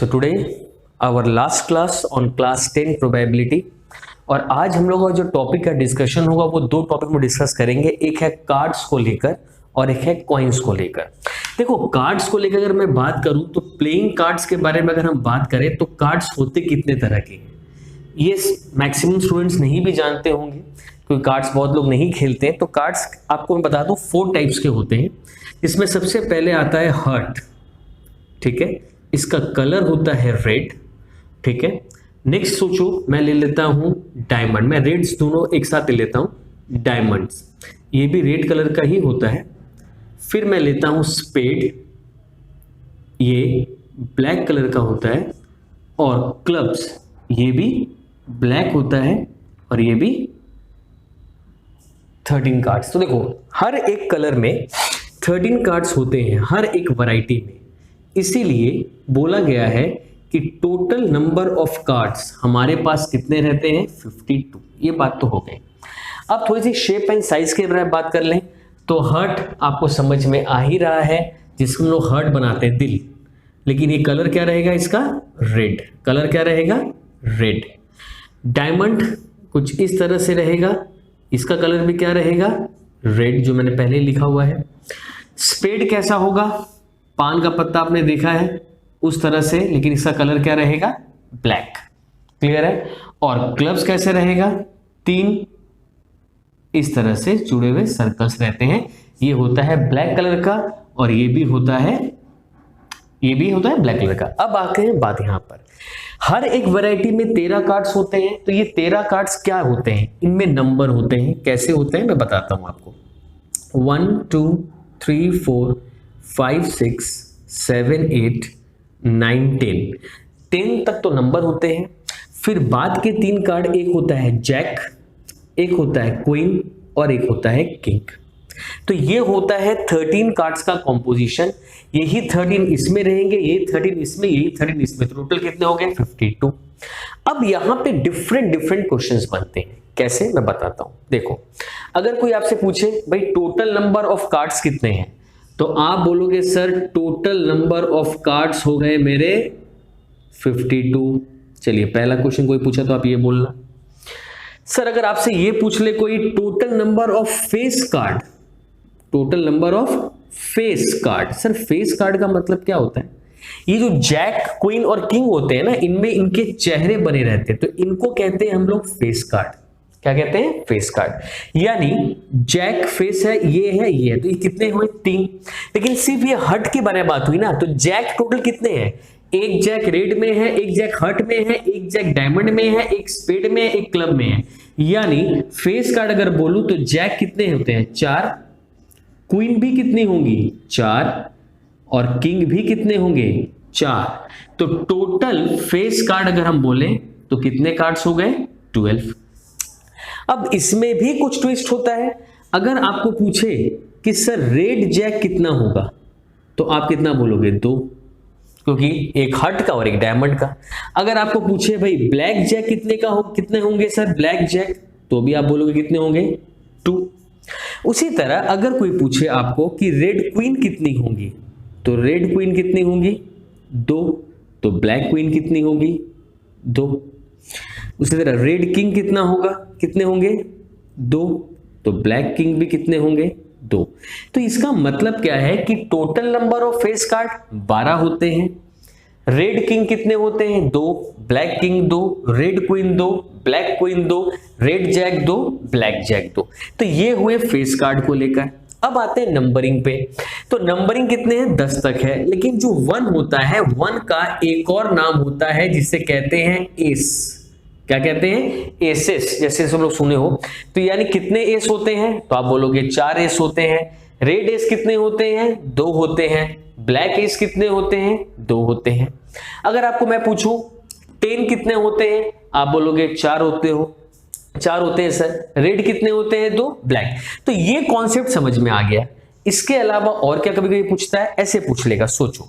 So today our last class on class 10 probability. और आज हम लोग का जो टॉपिक का डिस्कशन होगा वो दो टॉपिक में डिस्कस करेंगे। एक है कार्ड्स को लेकर और एक है कॉइन्स को लेकर। देखो, कार्ड्स को लेकर अगर मैं बात करूं तो प्लेइंग कार्ड्स के बारे में अगर हम बात करें तो कार्ड्स होते कितने तरह के हैं ये मैक्सिमम स्टूडेंट्स नहीं भी जानते होंगे, क्योंकि कार्ड्स बहुत लोग नहीं खेलते हैं। तो कार्ड्स आपको मैं बता दूं 4 टाइप्स के होते हैं। इसमें सबसे पहले आता है हार्ट, ठीक है, इसका कलर होता है रेड, ठीक है। नेक्स्ट सोचो, मैं ले लेता हूं डायमंड, मैं रेड्स दोनों एक साथ ले लेता हूं डायमंड्स, ये भी रेड कलर का ही होता है। फिर मैं लेता हूं स्पेड, ये ब्लैक कलर का होता है। और क्लब्स, ये भी ब्लैक होता है और ये भी 13 कार्ड्स। तो देखो, हर एक कलर में 13 कार्ड्स होते हैं, हर एक वैरायटी में। इसीलिए बोला गया है कि टोटल नंबर ऑफ कार्ड्स हमारे पास कितने रहते हैं, 52। ये बात तो हो गई। अब थोड़ी सी शेप एंड साइज के बारे में बात कर लें तो हार्ट आपको समझ में आ ही रहा है, जिसको हम लोग हार्ट बनाते हैं, दिल। लेकिन ये कलर क्या रहेगा इसका, रेड। कलर क्या रहेगा, रेड। डायमंड कुछ इस तरह से रहेगा, इसका कलर भी क्या रहेगा, रेड, जो मैंने पहले लिखा हुआ है। स्पेड कैसा होगा, पान का पत्ता आपने देखा है उस तरह से, लेकिन इसका कलर क्या रहेगा, ब्लैक। क्लियर है। और क्लब्स कैसे रहेगा, 3 इस तरह से जुड़े हुए सर्कल्स रहते हैं। ये होता है ब्लैक कलर का और ये भी होता है ब्लैक कलर का। अब आते हैं बात यहां पर, हर एक वैरायटी में 13 कार्ड्स होते हैं। तो ये 13 कार्ड्स क्या होते हैं, इनमें नंबर होते हैं। कैसे होते हैं मैं बताता हूं आपको। 1 2 3 4 5 6 7 8 9 10 तक तो नंबर होते हैं। फिर बाद के 3 कार्ड, एक होता है जैक, एक होता है क्वीन और एक होता है किंग। तो ये होता है 13 कार्ड्स का कॉम्पोजिशन। यही 13 इसमें रहेंगे, यही 13 इसमें, यही 13 इसमें। तो टोटल कितने हो गए, 52। अब यहां पे डिफरेंट क्वेश्चंस बनते हैं। कैसे, मैं बताता हूं। देखो, अगर कोई आपसे पूछे भाई टोटल नंबर ऑफ कार्ड्स कितने हैं, तो आप बोलोगे sir total number of cards हो गए मेरे 52। चलिए, पहला क्वेश्चन कोई पूछा तो आप ये बोलना। सर अगर आपसे ये पूछ ले कोई total number of face card, total number of face card, sir face card का मतलब क्या होता है, ये जो जैक क्वीन और किंग होते हैं ना, इनमें इनके चेहरे बने रहते हैं, तो इनको कहते हैं हम लोग फेस कार्ड। क्या कहते हैं, फेस कार्ड। यानी जैक फेस है, ये है, ये है, तो ये कितने हुए, 3। लेकिन सिर्फ ये हर्ट के बारे में बात हुई ना, तो जैक टोटल कितने हैं, एक जैक रेड में है, एक जैक हर्ट में है, एक जैक डायमंड में है, एक स्पेड में है, एक क्लब में है। यानी फेस कार्ड अगर बोलूं तो जैक कितने होते हैं, 4। क्वीन भी कितनी होंगी, 4। और किंग भी कितने होंगे, 4। तो टोटल फेस कार्ड अगर हम बोलें तो कितने कार्ड्स हो गए, 12। अब इसमें भी कुछ ट्विस्ट होता है। अगर आपको पूछे कि सर रेड जैक कितना होगा, तो आप कितना बोलोगे, 2, क्योंकि एक हर्ट का और एक डायमंड का। अगर आपको पूछे भाई ब्लैक जैक कितने होंगे सर, ब्लैक जैक, तो भी आप बोलोगे कितने होंगे, 2। उसी तरह अगर कोई पूछे आपको कि रेड क्वीन कितनी होंगी, तो रेड क्वीन कितनी होंगी, 2। तो ब्लैक क्वीन कितनी होगी, 2। उसी तरह रेड किंग कितना होगा, कितने होंगे, 2। तो ब्लैक किंग भी कितने होंगे, 2। तो इसका मतलब क्या है कि total number of face card 12 होते हैं। रेड किंग कितने होते हैं, 2। Black king 2, red queen 2, black queen 2, red jack 2, black jack 2। तो ये हुए फेस कार्ड को लेकर। अब आते हैं नंबरिंग पे। तो नंबरिंग कितने हैं, 10 तक है। लेकिन जो 1 होता है, 1 का एक और नाम होता है जिसे कहते हैं एस। क्या कहते हैं, एसेस, जैसे सब लोग सुने हो। तो यानी कितने एस होते हैं, तो आप बोलोगे 4 एस होते हैं। रेड एस कितने होते हैं, 2 होते हैं। ब्लैक एस कितने होते हैं, 2 होते हैं। अगर आपको मैं पूछूं 10 कितने होते हैं, आप बोलोगे 4 होते हैं सर। रेड कितने होते हैं, 2, ब्लैक। तो ये कॉन्सेप्ट समझ में आ गया। इसके अलावा और क्या कभी कभी पूछता है, ऐसे पूछ लेगा, सोचो,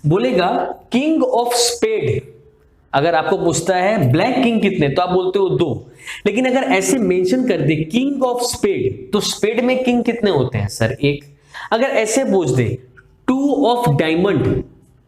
बोलेगा किंग ऑफ स्पेड। अगर आपको पूछता है ब्लैक किंग कितने, तो आप बोलते हो 2। लेकिन अगर ऐसे मेंशन कर दे किंग ऑफ स्पेड, तो स्पेड में किंग कितने होते हैं सर, 1। अगर ऐसे पूछ दे 2 ऑफ डायमंड,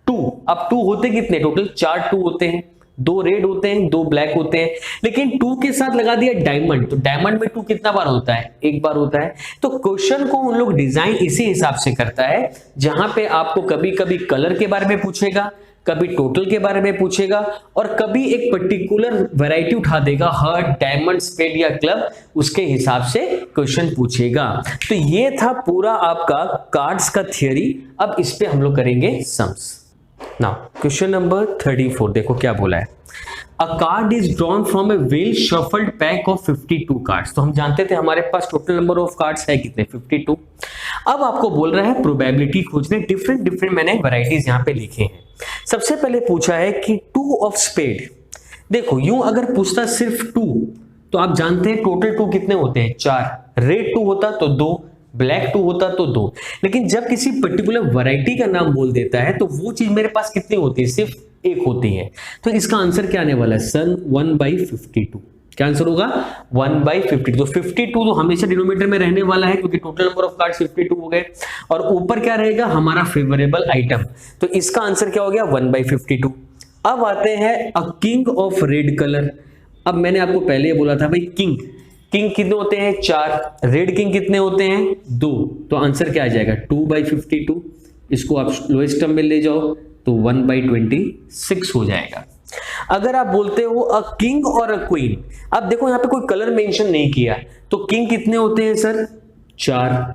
टू। अब टू होते कितने, टोटल 4 टू होते हैं, 2 रेड होते हैं, 2 ब्लैक होते हैं, लेकिन 2 के साथ लगा दिया डायमंड, तो डायमंड में 2 कितना बार होता है, 1 बार होता है। तो क्वेश्चन को उन लोग डिजाइन इसी हिसाब से करता है, जहां पे आपको कभी कभी कलर के बारे में पूछेगा, कभी टोटल के बारे में पूछेगा, और कभी एक पर्टिकुलर वैरायटी उठा देगा, हार्ट, डायमंड, स्पेड या क्लब, उसके हिसाब से क्वेश्चन पूछेगा। तो ये था पूरा आपका कार्ड्स का थियरी। अब इस पे हम लोग करेंगे सम्स। नाउ क्वेश्चन नंबर 34 देखो क्या बोला है। अ card is drawn from A well shuffled pack of 52 cards. तो हम जानते थे हमारे पास टोटल नंबर ऑफ कार्ड्स है कितने, 52। अब आपको बोल रहा है प्रोबेबिलिटी खोजने, डिफरेंट मैंने वैरायटीज यहां पे लिखे हैं। सबसे पहले पूछा है कि 2 ऑफ स्पेड। देखो यूं अगर पूछता सिर्फ 2, तो आप जानते हैं टोटल 2 कितने होते हैं, 4। रेड 2 होता तो 2, ब्लैक 2 होता तो 2। लेकिन जब किसी पर्टिकुलर वैरायटी का नाम बोल देता है तो वो चीज मेरे पास कितनी होती है, सिर्फ 1 होती है। तो इसका आंसर क्या आने वाला है, सन 1/52। क्या आंसर होगा, 1/52। तो 52 तो हमेशा डिनोमिनेटर में रहने वाला है, क्योंकि टोटल नंबर ऑफ कार्ड्स 52 हो गए, और ऊपर क्या रहेगा, हमारा फेवरेबल आइटम। तो इसका आंसर क्या हो गया, 1/52। अब आते हैं a king of red colour. अब मैंने आपको पहले बोला था भाई किंग कितने होते हैं, 4। रेड किंग कितने होते हैं, 2। तो आंसर क्या आ जाएगा, 2/52। इसको आप लोएस्ट टर्म में ले जाओ तो 1/26 हो जाएगा। अगर आप बोलते हो अ किंग और अ क्वीन, अब देखो यहां पे कोई कलर मेंशन नहीं किया, तो किंग कितने होते हैं सर, 4,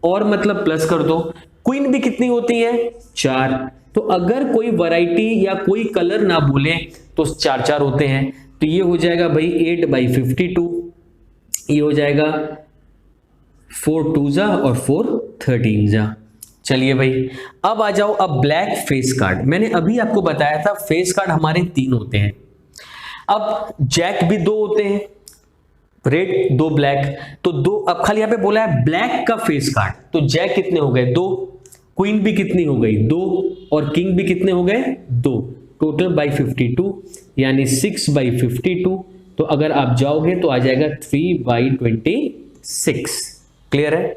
और मतलब प्लस कर दो। क्वीन भी कितनी होती है, 4। तो अगर कोई वैरायटी या कोई कलर ना बोले तो 4 होते हैं। तो ये हो जाएगा भाई 8/52, ये हो जाएगा 4 2 और 4 13। चलिए भाई अब आ जाओ, अब ब्लैक फेस कार्ड। मैंने अभी आपको बताया था फेस कार्ड हमारे 3 होते हैं। अब जैक भी 2 होते हैं, रेड 2 ब्लैक, तो 2। अब खाली यहां पे बोला है ब्लैक का फेस कार्ड, तो जैक कितने हो गए, 2। क्वीन भी कितनी हो गई, 2, और किंग भी कितने हो गए, 2। टोटल बाई 52 यानी 6/52। तो अगर आप जाओगे तो आ जाएगा 3/26। क्लियर है।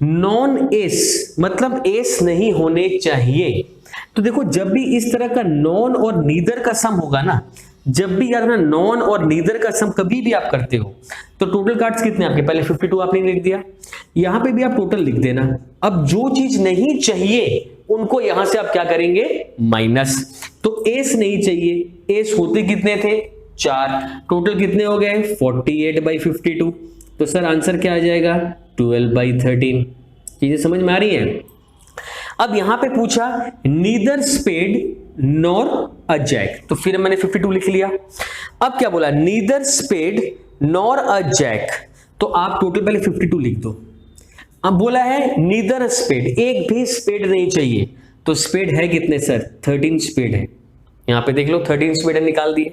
नॉन एस मतलब एस नहीं होने चाहिए। तो देखो जब भी इस तरह का नॉन और नीदर का सम होगा ना, जब भी यार ना नॉन और नीदर का सम कभी भी आप करते हो, तो टोटल कार्ड्स कितने आपके, पहले 52 आपने लिख दिया, यहां पे भी आप टोटल लिख देना। अब जो चीज नहीं चाहिए उनको यहां से आप क्या करेंगे, माइनस। तो एस नहीं चाहिए, एस होते कितने थे, 4। टोटल कितने हो गए, 48/52। तो सर आंसर क्या आ जाएगा, 12/13। चीजें समझ में आ रही हैं। अब यहां पे पूछा neither spade nor a jack, तो फिर मैंने 52 लिख लिया। अब क्या बोला, neither spade nor a jack, तो आप टोटल पहले 52 लिख दो। अब बोला है नीदर स्पेड, एक भी स्पेड नहीं चाहिए, तो स्पेड है कितने सर, 13 स्पेड है। यहां पे देख लो 13 स्पेड है, निकाल दिए।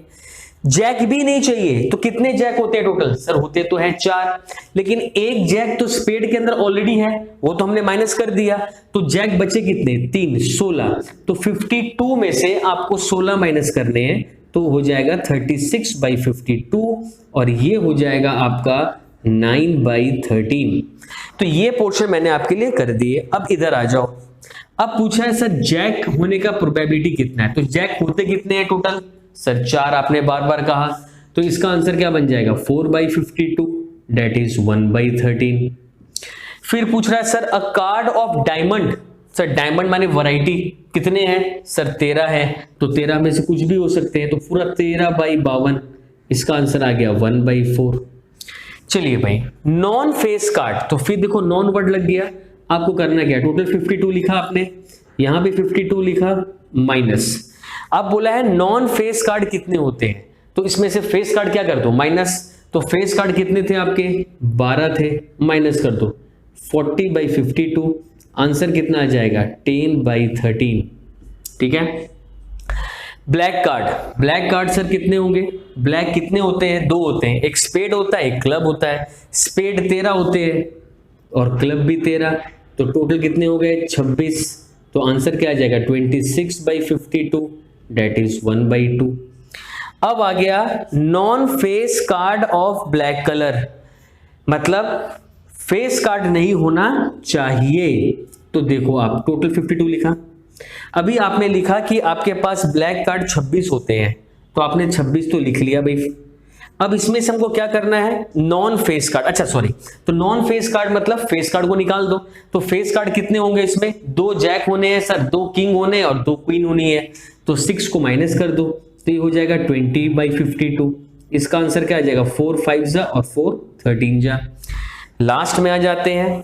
जैक भी नहीं चाहिए, तो कितने जैक होते हैं टोटल, सर होते तो है 4, लेकिन एक जैक तो स्पेड के अंदर ऑलरेडी है, वो तो हमने माइनस कर दिया, तो जैक बचे कितने, 3, 16। तो 52 में से आपको 16 माइनस करने हैं, तो हो जाएगा 36/52, और ये हो जाएगा आपका 9/13। तो ये पोर्शन मैंने आपके लिए कर दिए। अब इधर आ जाओ, अब पूछा है सर जैक होने का प्रोबेबिलिटी कितना है, तो जैक होते कितने हैं टोटल, सर 4 आपने बार बार कहा, तो इसका आंसर क्या बन जाएगा, 4/52, डेट इज 1/13। फिर पूछ रहा है sir a card of diamond, sir diamond माने वैरायटी कितने हैं, सर 13 है, तो 13 में से कुछ भी हो सकते हैं, तो पूरा 13/52, इसका आंसर आ गया 1/4। चलिए भाई नॉन फेस कार्ड, तो फिर देखो नॉन वर्ड लग गया, आपको करना क्या, टोटल 52 लिखा आपने, यहां भी 52 लिखा, माइनस। अब बोला है नॉन फेस कार्ड कितने होते हैं, तो इसमें से फेस कार्ड क्या कर दो, माइनस। तो फेस कार्ड कितने थे आपके, 12 थे, माइनस कर दो 40/52, आंसर कितना आ जाएगा 10/13। ठीक है। ब्लैक कार्ड सर कितने होंगे, ब्लैक कितने होते हैं, 2 होते हैं, एक स्पेड होता है, एक क्लब होता है। स्पेड 13 होते हैं और क्लब भी 13, तो टोटल कितने हो गए, 26। तो आंसर क्या आ जाएगा 26/52, डेट इज 1/2। अब आ गया non face card of black colour, मतलब फेस कार्ड नहीं होना चाहिए। तो देखो आप टोटल 52 लिखा, अभी आपने लिखा कि आपके पास ब्लैक कार्ड 26 होते हैं, तो आपने 26 तो लिख लिया भाई। अब इसमें से हमको क्या करना है, नॉन फेस कार्ड, अच्छा सॉरी, तो नॉन फेस कार्ड मतलब फेस कार्ड को निकाल दो। तो फेस कार्ड कितने होंगे इसमें, 2 जैक होने हैं सर, 2 किंग होने और 2 क्वीन होनी है, तो 6 को माइनस कर दो, तो ये हो जाएगा 20/52। इसका आंसर क्या आ जाएगा, 4 5 जा और 4 13 जा। लास्ट में आ जाते हैं,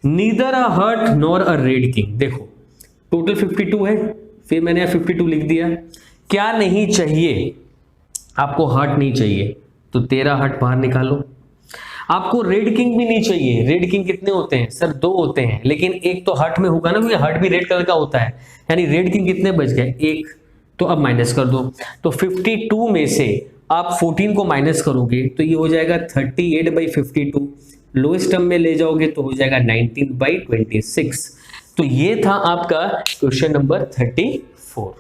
neither a heart nor a red king. देखो टोटल 52 है, फिर मैंने यहाँ 52 लिख दिया। क्या नहीं चाहिए, आपको हर्ट नहीं चाहिए, तो 13 हर्ट बाहर निकालो। आपको रेड किंग भी नहीं चाहिए, रेड किंग कितने होते हैं सर, 2 होते हैं, लेकिन एक तो हर्ट में होगा ना, क्योंकि हर्ट भी रेड कलर का होता है, यानी रेड किंग कितने बच गए, 1, तो अब माइनस कर दो। तो 52 में से आप 14 को माइनस करोगे तो ये हो जाएगा 38/52, लोएस्ट टर्म में ले जाओगे तो हो जाएगा 19/26। तो ये था आपका question number 34।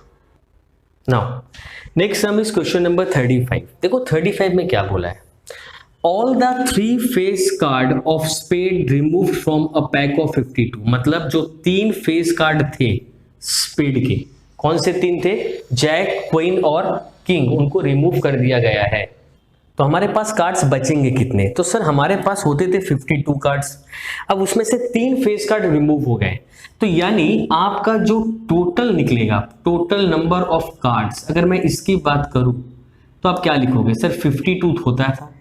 Now next sum is question number 35। देखो 35 में क्या बोला है, all the 3 face card of spade remove from a pack of 52। मतलब जो 3 फेस कार्ड थे स्पेड के, कौन से 3 थे, जैक, क्वीन और किंग, उनको रिमूव कर दिया गया है। तो हमारे पास कार्ड्स बचेंगे कितने, तो सर हमारे पास होते थे 52 कार्ड्स, अब उसमें से 3 फेस कार्ड रिमूव हो गए, तो यानी आपका जो टोटल निकलेगा, टोटल नंबर ऑफ कार्ड्स, अगर मैं इसकी बात करूं तो आप क्या लिखोगे, सर 52 होता था,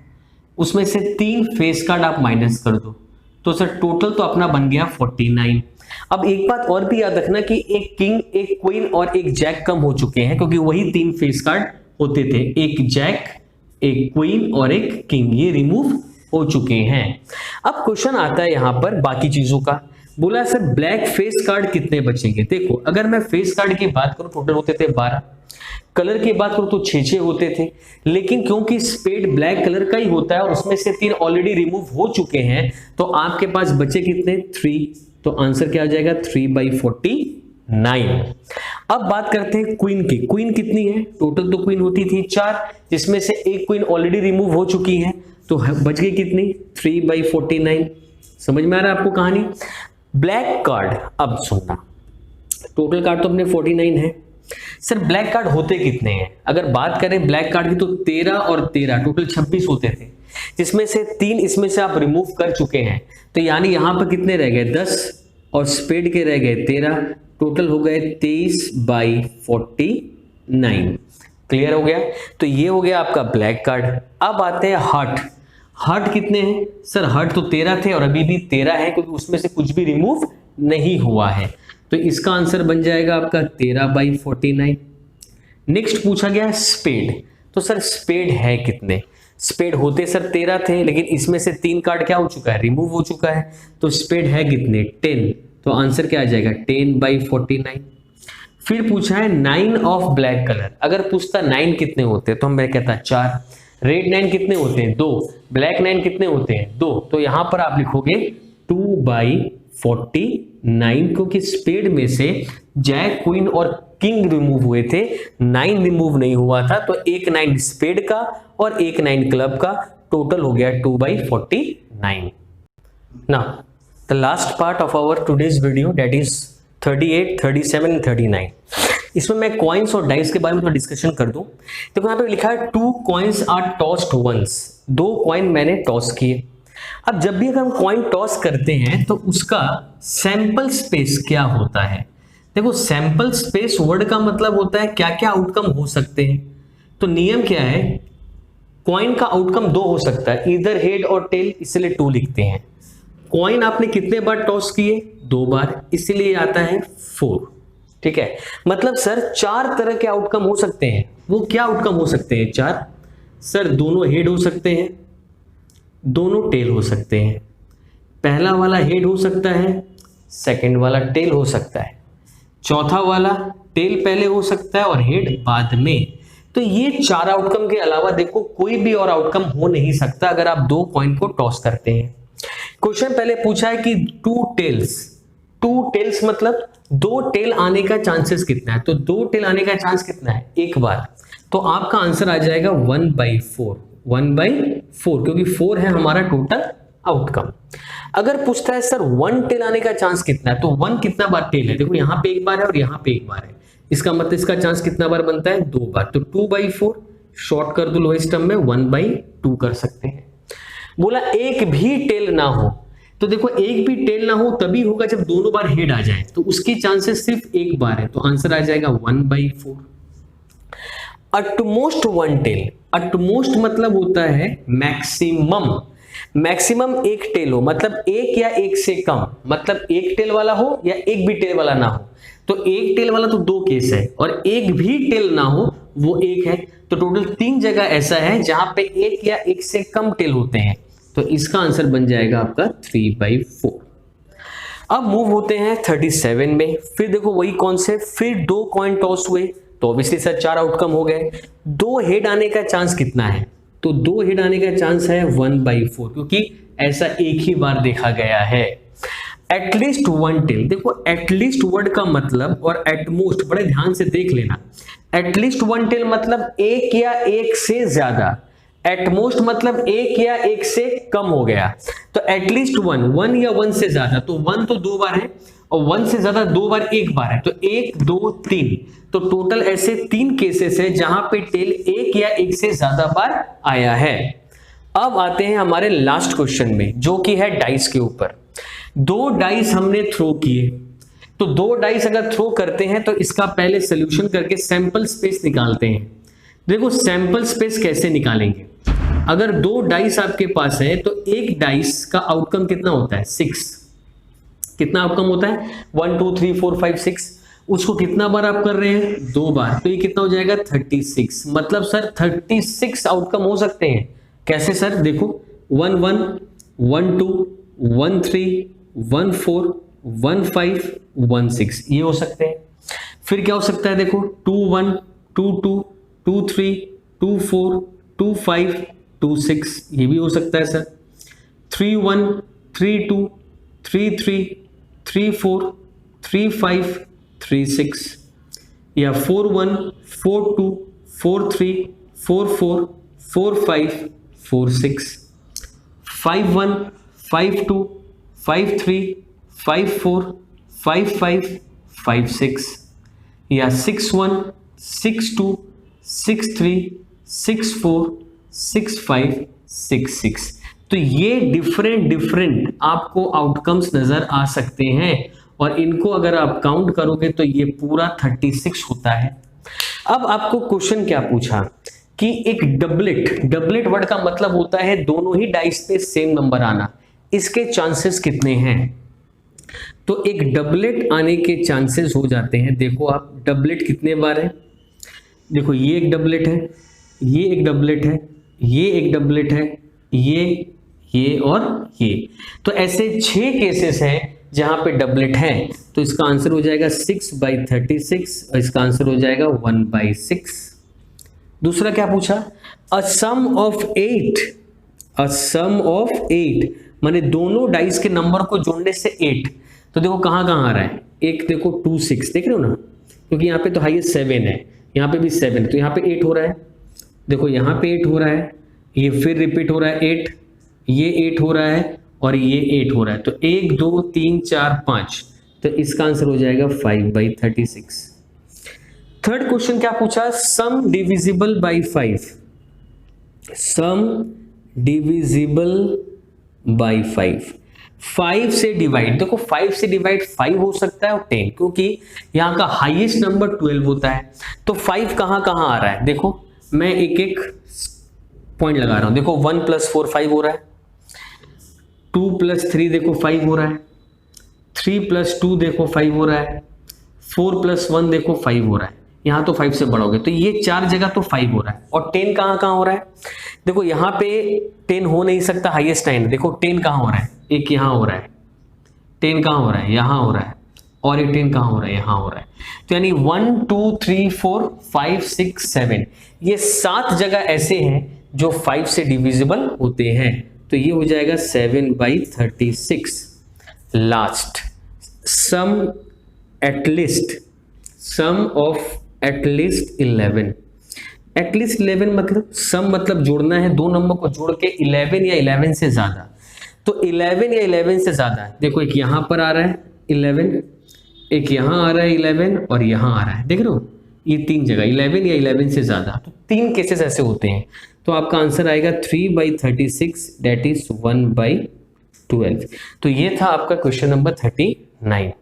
उसमें से 3 फेस कार्ड आप माइनस कर दो, तो सर टोटल तो अपना बन गया 49। अब एक बात और भी याद रखना कि एक किंग, एक क्वीन और एक जैक कम हो चुके हैं, क्योंकि वही 3 फेस कार्ड होते थे, एक जैक, एक क्वीन और एक किंग, ये रिमूव हो चुके हैं। अब क्वेश्चन आता है यहां पर बाकी चीजों का, बोला सर ब्लैक फेस कार्ड कितने बचेंगे। देखो अगर मैं फेस कार्ड की बात करूं टोटल होते थे 12, कलर की बात करूं तो 6 होते थे, लेकिन क्योंकि स्पेड ब्लैक कलर का ही होता है और उसमें से 3 ऑलरेडी रिमूव हो चुके हैं, तो आपके पास बचे कितने, 3, तो आंसर क्या आ जाएगा 3/49। अब बात करते हैं क्वीन की, क्वीन कितनी है, टोटल तो क्वीन होती थी 4, जिसमें से एक क्वीन ऑलरेडी रिमूव हो चुकी है, तो बच गई कितनी, 3/49। समझ में आ रहा है आपको कहानी। ब्लैक कार्ड, अब सुनना, टोटल कार्ड तो अपने 49 है, सर ब्लैक कार्ड होते कितने हैं, अगर बात करें ब्लैक कार्ड की तो 13 और 13 टोटल 26 होते थे, जिसमें से 3 इसमें से आप रिमूव कर चुके हैं, तो यानी यहां पर कितने रह गए, 10 और स्पेड के रह गए 13, टोटल हो गए 23/49। क्लियर हो गया, तो ये हो गया आपका ब्लैक कार्ड। अब आते हैं हार्ट, हार्ट कितने हैं, सर हार्ट तो 13 थे और अभी भी 13 है, क्योंकि उसमें से कुछ भी रिमूव नहीं हुआ है, तो इसका आंसर बन जाएगा आपका 13/49। नेक्स्ट पूछा गया स्पेड, तो सर स्पेड है कितने, स्पेड होते सर 13 थे, लेकिन इसमें से 3 कार्ड क्या हो चुका है, रिमूव हो चुका है, तो स्पेड है कितने, 10, तो आंसर क्या आ जाएगा 10/49। फिर पूछा है 9 ऑफ ब्लैक कलर, अगर पूछता 9 कितने होते तो मैं कहता 4, रेड 9 कितने होते हैं 2, ब्लैक 9 कितने होते हैं 2, तो यहां पर आप लिखोगे 2/49, क्योंकि स्पेड में से जैक, क्वीन और किंग रिमूव हुए थे, 9 रिमूव नहीं हुआ था, तो एक 9 स्पेड का और एक 9 क्लब का, टोटल हो गया 2/49। Now the last part of our today's video, that is 38, 37 and 39। इसमें मैं कॉइन्स और डाइस के बारे में थोड़ा डिस्कशन कर दूं। देखो यहाँ पे लिखा है 2 coins are tossed once, 2 coin मैंने टॉस किए। अब जब भी अगर हम कॉइन टॉस करते हैं तो उसका सैंपल स्पेस क्या होता है, देखो सैंपल स्पेस वर्ड का मतलब होता है क्या क्या आउटकम हो सकते हैं, तो नियम क्या है, कॉइन का आउटकम 2 हो सकता है, इधर हेड और टेल, इसलिए 2 लिखते हैं। कॉइन आपने कितने बार टॉस किए, 2 बार, इसलिए आता है 4। ठीक है, मतलब सर 4 तरह के आउटकम हो सकते हैं। वो क्या आउटकम हो सकते हैं 4, सर दोनों हेड हो सकते हैं, दोनों टेल हो सकते हैं, पहला वाला हेड हो सकता है, सेकंड वाला टेल हो सकता है, चौथा वाला टेल पहले हो सकता है और हेड बाद में। तो ये 4 आउटकम के अलावा देखो कोई भी और आउटकम हो नहीं सकता अगर आप 2 कॉइन को टॉस करते हैं। क्वेश्चन पहले पूछा है कि 2 टेल्स मतलब 2 टेल आने का चांसेस कितना है, तो 2 टेल आने का चांस कितना है, एक बार, तो आपका आंसर आ जाएगा 1/4, 1/4, क्योंकि 4 है हमारा टोटल आउटकम। अगर पूछता है सर 1 टेल आने का चांस कितना है, तो 1 कितना बार टेल है, देखो यहाँ पे एक बार है और यहाँ पे एक बार है, इसका मतलब इसका चांस कितना बार बनता है, 2 बार। तो 2/4 शॉर्ट कर दो लोएस्ट टर्म में, 1/2 कर सकते हैं। बोला एक भी टेल ना हो, तो देखो एक भी टेल ना हो तभी होगा जब दोनों बार हेड आ जाए, तो उसकी चांसेस सिर्फ एक बार है, तो आंसर आ जाएगा 1/4। अटमोस्ट 1 टेल, अटमोस्ट मतलब होता है मैक्सिमम, मैक्सिमम एक टेल हो, मतलब एक या एक से कम, मतलब एक टेल वाला हो या एक भी टेल वाला ना हो। तो एक टेल वाला तो 2 केस है, और एक भी टेल ना हो वो एक है, तो टोटल 3 जगह ऐसा है जहां पे एक या एक से कम टेल होते हैं, तो इसका आंसर बन जाएगा आपका 3/4। अब मूव होते हैं 37 में, फिर देखो वही कॉन्सेप्ट, फिर 2 कॉइन टॉस हुए, तो ऑब्वियसली सर 4 आउटकम हो गए। 2 हेड आने का चांस कितना है, तो 2 हेड आने का चांस है 1/4, क्योंकि ऐसा एक ही बार देखा गया है। एटलीस्ट 1 टेल, देखो एटलीस्ट वर्ड का मतलब और एटमोस्ट बड़े ध्यान से देख लेना। एटलीस्ट 1 टेल मतलब एक या एक से ज्यादा, एटमोस्ट मतलब एक या एक से कम हो गया। तो एटलीस्ट 1 या 1 से ज्यादा, तो 1 तो 2 बार है और 1 से ज्यादा 2 बार एक बार है, तो 1 2 3, तो टोटल ऐसे 3 केसेस है जहां पे टेल एक या एक से ज्यादा बार आया है। अब आते हैं हमारे लास्ट क्वेश्चन में, जो कि है डाइस के ऊपर। 2 डाइस हमने थ्रो किए, तो 2 डाइस अगर थ्रो करते हैं तो इसका पहले सोल्यूशन करके सैंपल स्पेस निकालते हैं। देखो सैंपल स्पेस कैसे निकालेंगे, अगर 2 डाइस आपके पास है तो एक डाइस का आउटकम कितना होता है, 6। कितना आउटकम होता है, 1 2 3 4 5 6, उसको कितना बार आप कर रहे हैं, 2 बार, तो ये कितना हो जाएगा 36। मतलब सर 36 आउटकम हो सकते हैं। कैसे सर, देखो 1 1 1 2 1 3 1 4 1 5 1 6 ये हो सकते हैं। फिर क्या हो सकता है, देखो 2 1 2 2 2 3 2 4 2 5 2 6 ये भी हो सकता है सर। 3 1 3 2 3 3 3 4 3 5 3 6, या 4 1 4 2 4 3 4 4 4 5 4 6, 5 1 5 2 5 3 5 4 5 5 5 6, या 6 1 6 2 6 3 6 4 6 5 6 6। तो ये डिफरेंट आपको आउटकम्स नजर आ सकते हैं, और इनको अगर आप काउंट करोगे तो ये पूरा 36 होता है। अब आपको क्वेश्चन क्या पूछा कि एक डबलेट वर्ड का मतलब होता है दोनों ही डाइस पे सेम नंबर आना, इसके चांसेस कितने हैं। तो एक डबलेट आने के चांसेस हो जाते हैं, देखो आप डबलेट कितने बार है, देखो ये एक डबलेट है, ये एक डबलेट है, ये एक डबलेट है, ये और ये, तो ऐसे 6 केसेस हैं जहां पे डबलेट है, तो इसका आंसर हो जाएगा 6/36 और इसका आंसर हो जाएगा 1/6। दूसरा क्या पूछा, अ सम ऑफ 8 माने दोनों डाइस के नंबर को जोड़ने से 8, तो देखो कहां कहां आ रहा है, एक देखो 2 6 देख रहे हो ना, क्योंकि यहाँ पे तो हाईएस्ट 7 है, यहाँ पे भी 7 है, तो यहाँ पे 8 हो रहा है, देखो यहाँ पे 8 हो रहा है, ये फिर रिपीट हो रहा है 8, ये 8 हो रहा है और ये 8 हो रहा है, तो 1 2 3 4 5, तो इसका आंसर हो जाएगा 5/36। थर्ड क्वेश्चन क्या पूछा, sum divisible by 5, sum divisible by 5 से डिवाइड, देखो 5 से डिवाइड 5 हो सकता है और 10, क्योंकि यहाँ का हाईएस्ट नंबर 12 होता है, तो 5 कहाँ कहाँ आ रहा है, देखो मैं एक एक पॉइंट लगा रहा हूं, देखो 1 + 4 5 हो रहा है, 2 + 3 देखो 5 हो रहा है, 3 + 2 देखो 5 हो रहा है, 4 + 1 देखो 5 हो रहा है, यहाँ तो 5 से बढ़ोगे तो ये 4 जगह तो 5 हो रहा है, और 10 कहाँ कहाँ हो रहा है, देखो यहाँ पे 10 हो नहीं सकता, हाईएस्ट 9, देखो 10 कहाँ हो रहा है, एक यहाँ हो रहा है, 10 कहाँ हो रहा है, यहाँ हो रहा है, और एक 10 कहाँ हो रहा है, यहाँ हो रहा है, तो यानी 1 2 3 4 5 6 7 ये 7 जगह ऐसे हैं जो 5 से डिविजिबल होते हैं, तो ये हो जाएगा 7/36। Last, sum of at least 11, at least 11 मतलब सम मतलब जोड़ना है, दो नंबर को जोड़ के 11 या 11 से ज्यादा, तो तो 11 या 11 से ज्यादा है। देखो एक यहां पर आ रहा है 11, एक यहां आ रहा है 11 और यहां आ रहा है, देख रहे हो ये 3 जगह 11 या 11 से ज्यादा, तो 3 केसेस ऐसे होते हैं। तो आपका आंसर आएगा 3/36 दैट इज 1/12। तो ये था आपका क्वेश्चन नंबर 39।